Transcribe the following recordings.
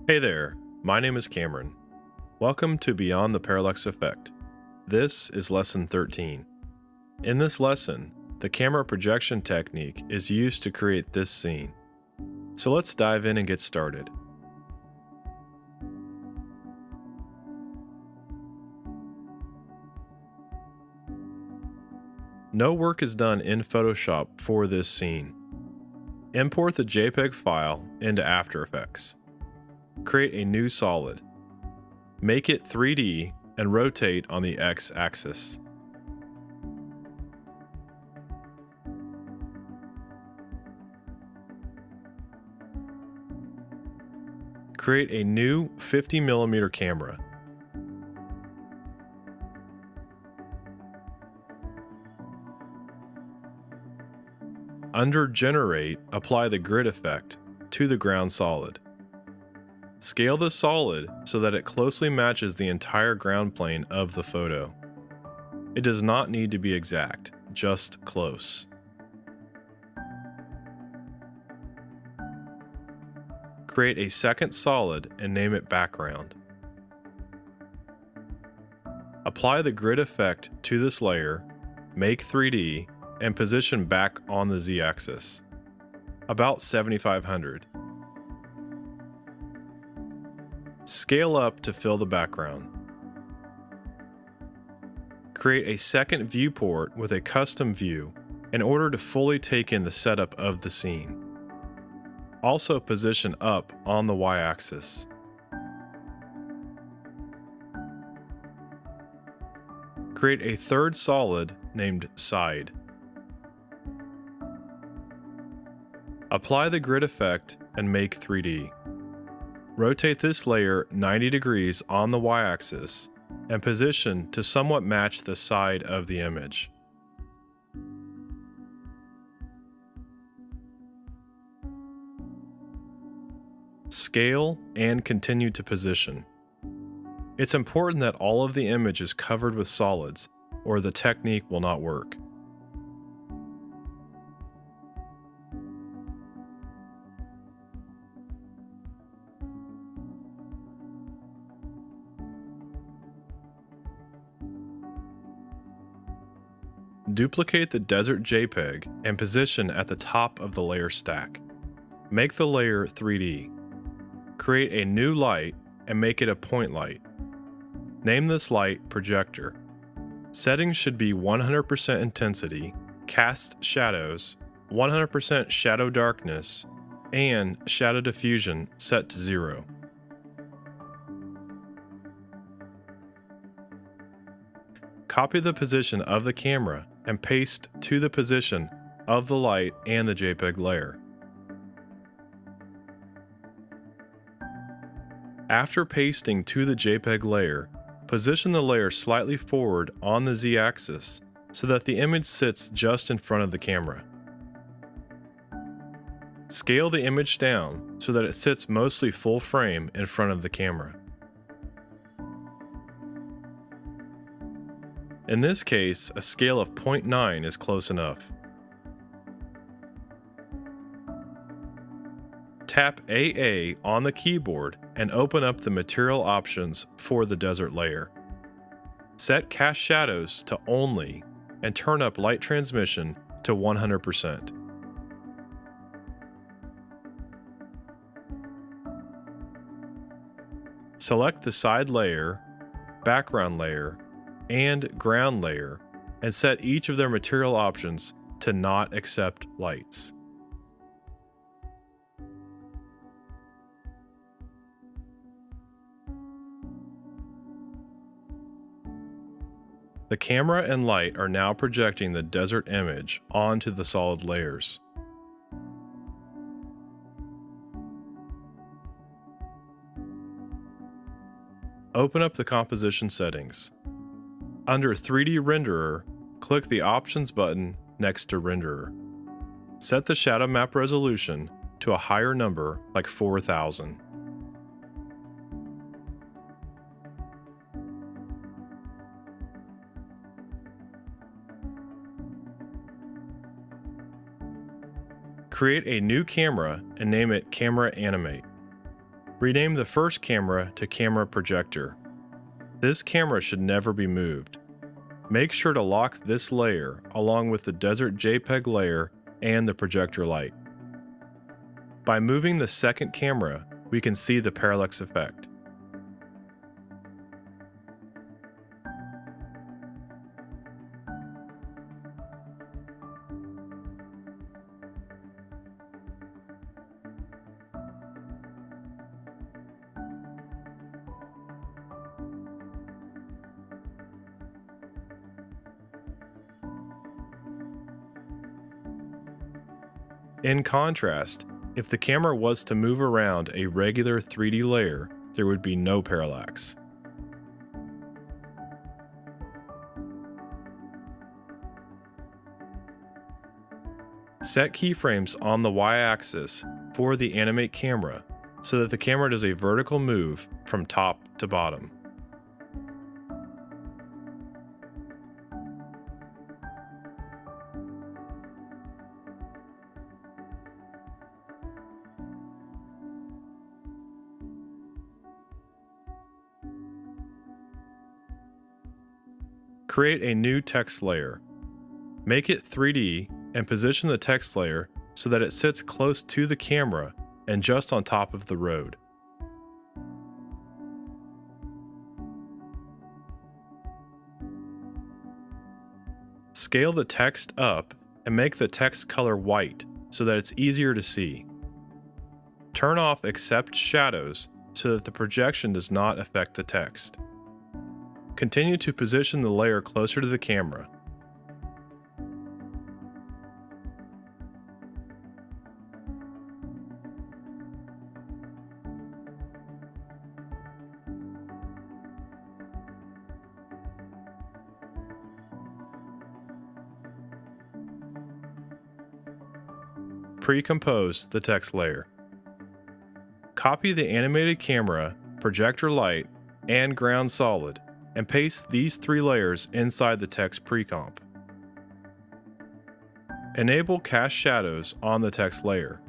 Hey there, my name is Cameron. Welcome to Beyond the Parallax Effect. This is Lesson 13. In this lesson, the camera projection technique is used to create this scene. So let's dive in and get started. No work is done in Photoshop for this scene. Import the JPEG file into After Effects. Create a new solid. Make it 3D and rotate on the X-axis. Create a new 50mm camera. Under Generate, apply the grid effect to the ground solid. Scale the solid so that it closely matches the entire ground plane of the photo. It does not need to be exact, just close. Create a second solid and name it Background. Apply the grid effect to this layer, make 3D, and position back on the Z-axis, about 7500. Scale up to fill the background. Create a second viewport with a custom view in order to fully take in the setup of the scene. Also position up on the Y-axis. Create a third solid named Side. Apply the grid effect and make 3D. Rotate this layer 90 degrees on the Y-axis and position to somewhat match the side of the image. Scale and continue to position. It's important that all of the image is covered with solids, or the technique will not work. Duplicate the desert JPEG and position at the top of the layer stack. Make the layer 3D. Create a new light and make it a point light. Name this light Projector. Settings should be 100% intensity, cast shadows, 100% shadow darkness, and shadow diffusion set to 0. Copy the position of the camera and paste to the position of the light and the JPEG layer. After pasting to the JPEG layer, position the layer slightly forward on the Z-axis so that the image sits just in front of the camera. Scale the image down so that it sits mostly full frame in front of the camera. In this case, a scale of 0.9 is close enough. Tap AA on the keyboard and open up the material options for the desert layer. Set cast shadows to only and turn up light transmission to 100%. Select the side layer, background layer, and ground layer and set each of their material options to not accept lights. The camera and light are now projecting the desert image onto the solid layers. Open up the composition settings. Under 3D Renderer, click the Options button next to Renderer. Set the shadow map resolution to a higher number like 4000. Create a new camera and name it Camera Animate. Rename the first camera to Camera Projector. This camera should never be moved. Make sure to lock this layer along with the Desert JPEG layer and the projector light. By moving the second camera, we can see the parallax effect. In contrast, if the camera was to move around a regular 3D layer, there would be no parallax. Set keyframes on the Y-axis for the animate camera so that the camera does a vertical move from top to bottom. Create a new text layer. Make it 3D and position the text layer so that it sits close to the camera and just on top of the road. Scale the text up and make the text color white so that it's easier to see. Turn off Accept Shadows so that the projection does not affect the text. Continue to position the layer closer to the camera. Pre-compose the text layer. Copy the animated camera, projector light, and ground solid, and paste these three layers inside the text pre-comp. Enable Cast Shadows on the text layer.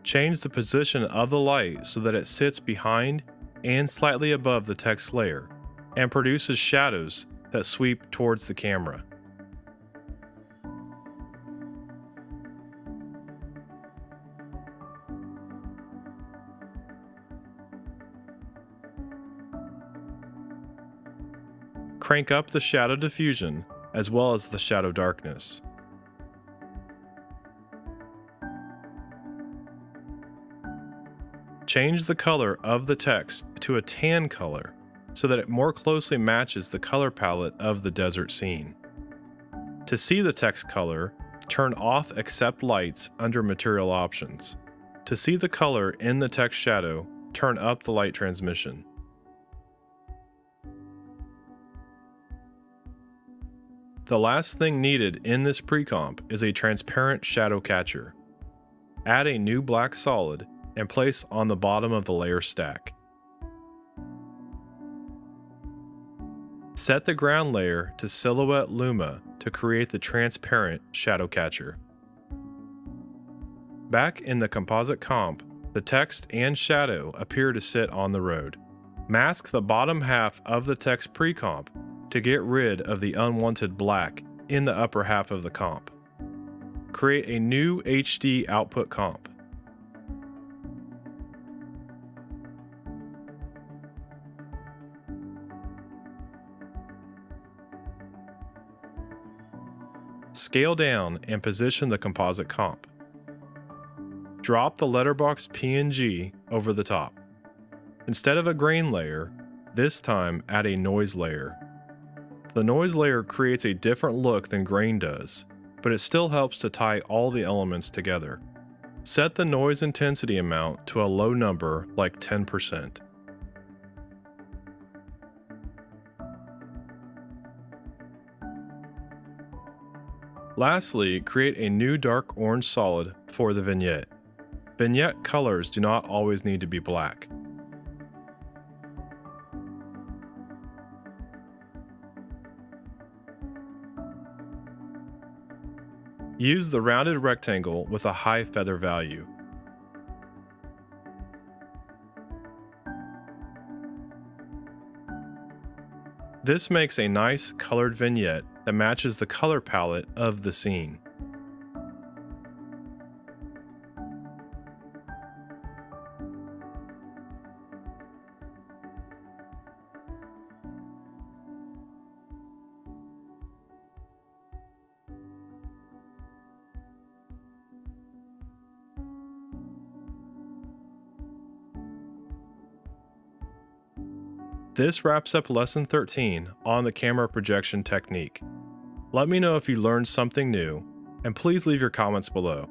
Change the position of the light so that it sits behind and slightly above the text layer, and produces shadows that sweep towards the camera. Crank up the shadow diffusion as well as the shadow darkness. Change the color of the text to a tan color so that it more closely matches the color palette of the desert scene. To see the text color, turn off Accept Lights under Material Options. To see the color in the text shadow, turn up the light transmission. The last thing needed in this pre-comp is a transparent shadow catcher. Add a new black solid and place on the bottom of the layer stack. Set the ground layer to Silhouette Luma to create the transparent shadow catcher. Back in the composite comp, the text and shadow appear to sit on the road. Mask the bottom half of the text pre-comp to get rid of the unwanted black in the upper half of the comp. Create a new HD output comp. Scale down and position the composite comp. Drop the letterbox PNG over the top. Instead of a grain layer, this time add a noise layer. The noise layer creates a different look than grain does, but it still helps to tie all the elements together. Set the noise intensity amount to a low number like 10%. Lastly, create a new dark orange solid for the vignette. Vignette colors do not always need to be black. Use the rounded rectangle with a high feather value. This makes a nice colored vignette that matches the color palette of the scene. This wraps up Lesson 13 on the camera projection technique. Let me know if you learned something new, and please leave your comments below.